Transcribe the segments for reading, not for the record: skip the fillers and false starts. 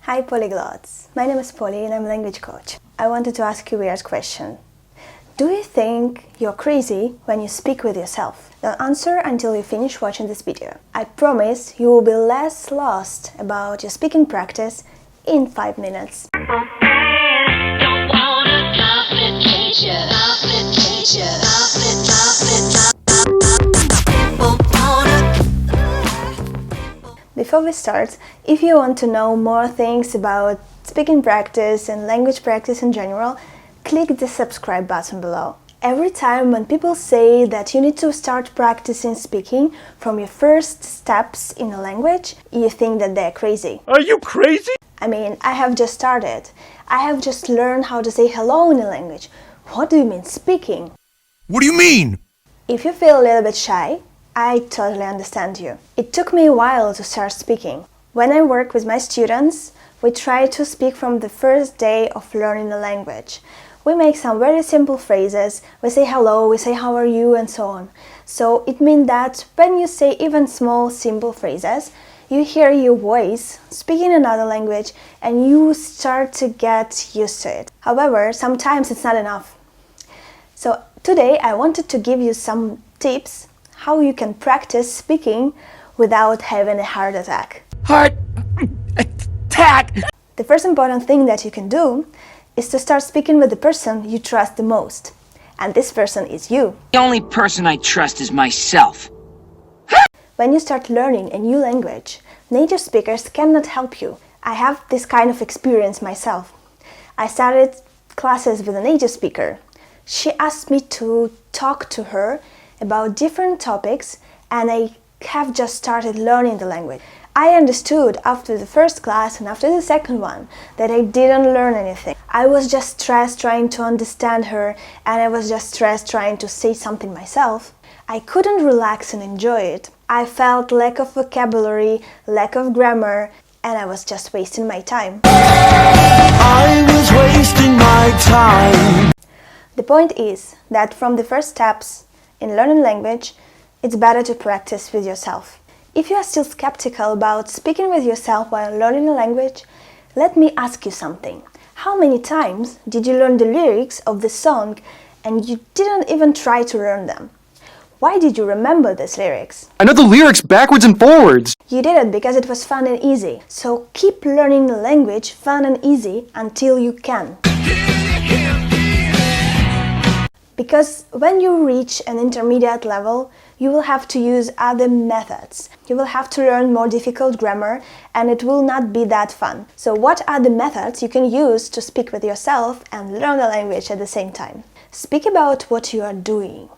Hi polyglots, my name is Polly and I'm a language coach. I wanted to ask you a weird question. Do you think you're crazy when you speak with yourself? Don't answer until you finish watching this video. I promise you will be less lost about your speaking practice in 5 minutes. Before we start, if you want to know more things about speaking practice and language practice in general, click the subscribe button below. Every time when people say that you need to start practicing speaking from your first steps in a language, you think that they're crazy. Are you crazy? I mean, I have just started. I have just learned how to say hello in a language. What do you mean speaking? What do you mean? If you feel a little bit shy, I totally understand you. It took me a while to start speaking. When I work with my students, we try to speak from the first day of learning a language. We make some very simple phrases. We say hello, we say how are you, and so on. So it means that when you say even small, simple phrases, you hear your voice speaking another language and you start to get used to it. However, sometimes it's not enough. So today I wanted to give you some tips how you can practice speaking without having a heart attack. Heart attack! The first important thing that you can do is to start speaking with the person you trust the most. And this person is you. The only person I trust is myself. When you start learning a new language, native speakers cannot help you. I have this kind of experience myself. I started classes with a native speaker. She asked me to talk to her about different topics and I have just started learning the language. I understood after the first class and after the second one that I didn't learn anything. I was just stressed trying to understand her and I was just stressed trying to say something myself. I couldn't relax and enjoy it. I felt lack of vocabulary, lack of grammar, and I was just wasting my time. I was wasting my time. The point is that from the first steps in learning language, it's better to practice with yourself. If you are still skeptical about speaking with yourself while learning a language, let me ask you something. How many times did you learn the lyrics of the song and you didn't even try to learn them? Why did you remember these lyrics? I know the lyrics backwards and forwards. You did it because it was fun and easy. So keep learning the language fun and easy until you can. Because when you reach an intermediate level, you will have to use other methods. You will have to learn more difficult grammar and it will not be that fun. So what are the methods you can use to speak with yourself and learn the language at the same time? Speak about what you are doing.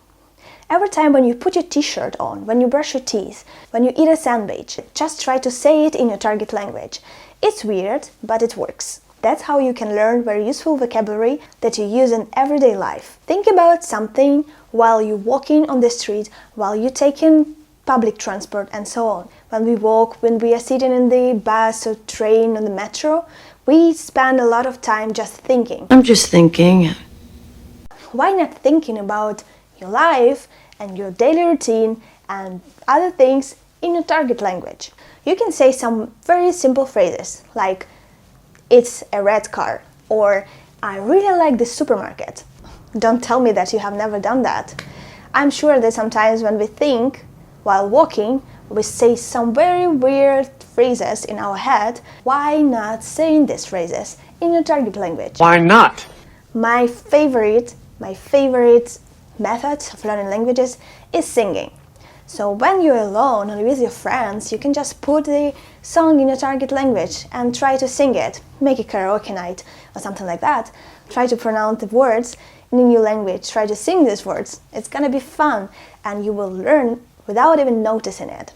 Every time when you put your t-shirt on, when you brush your teeth, when you eat a sandwich, just try to say it in your target language. It's weird, but it works. That's how you can learn very useful vocabulary that you use in everyday life. Think about something while you're walking on the street, while you're taking public transport and so on. When we walk, when we are sitting in the bus or train or the metro, we spend a lot of time just thinking. I'm just thinking. Why not thinking about your life and your daily routine and other things in your target language? You can say some very simple phrases like it's a red car, or I really like this supermarket. Don't tell me that you have never done that. I'm sure that sometimes when we think while walking, we say some very weird phrases in our head. Why not saying these phrases in your target language? Why not? My favorite method of learning languages is singing. So when you're alone or with your friends, you can just put the song in your target language and try to sing it. Make a karaoke night or something like that. Try to pronounce the words in a new language. Try to sing these words. It's gonna be fun and you will learn without even noticing it.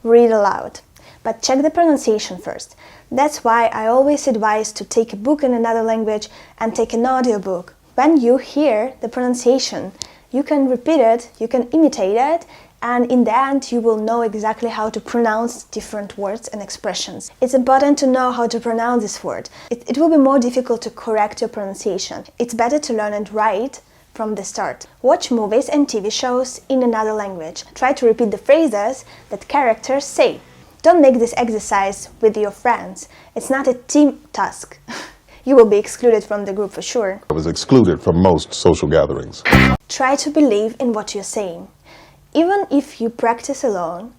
Read aloud. But check the pronunciation first. That's why I always advise to take a book in another language and take an audiobook. When you hear the pronunciation, you can repeat it, you can imitate it, and in the end you will know exactly how to pronounce different words and expressions. It's important to know how to pronounce this word. It will be more difficult to correct your pronunciation. It's better to learn it right from the start. Watch movies and TV shows in another language. Try to repeat the phrases that characters say. Don't make this exercise with your friends. It's not a team task. You will be excluded from the group for sure. I was excluded from most social gatherings. Try to believe in what you're saying. Even if you practice alone,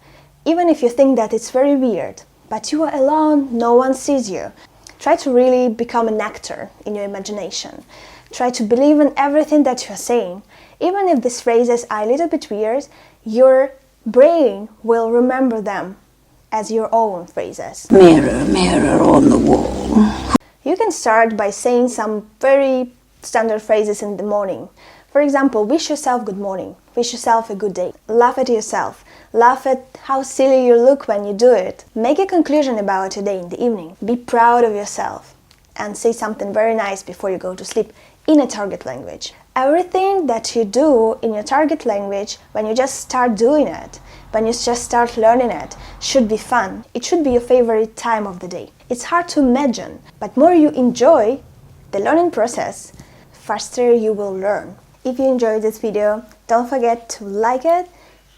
even if you think that it's very weird, but you are alone, no one sees you. Try to really become an actor in your imagination. Try to believe in everything that you're saying. Even if these phrases are a little bit weird, your brain will remember them as your own phrases. Mirror, mirror on the wall. You can start by saying some very standard phrases in the morning. For example, wish yourself good morning, wish yourself a good day. Laugh at yourself, laugh at how silly you look when you do it. Make a conclusion about your day in the evening. Be proud of yourself and say something very nice before you go to sleep in a target language. Everything that you do in your target language, when you just start doing it, when you just start learning it, should be fun. It should be your favorite time of the day. It's hard to imagine, but more you enjoy the learning process, faster you will learn. If you enjoyed this video, don't forget to like it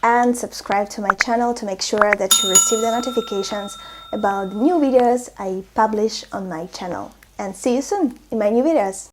and subscribe to my channel to make sure that you receive the notifications about the new videos I publish on my channel. And see you soon in my new videos!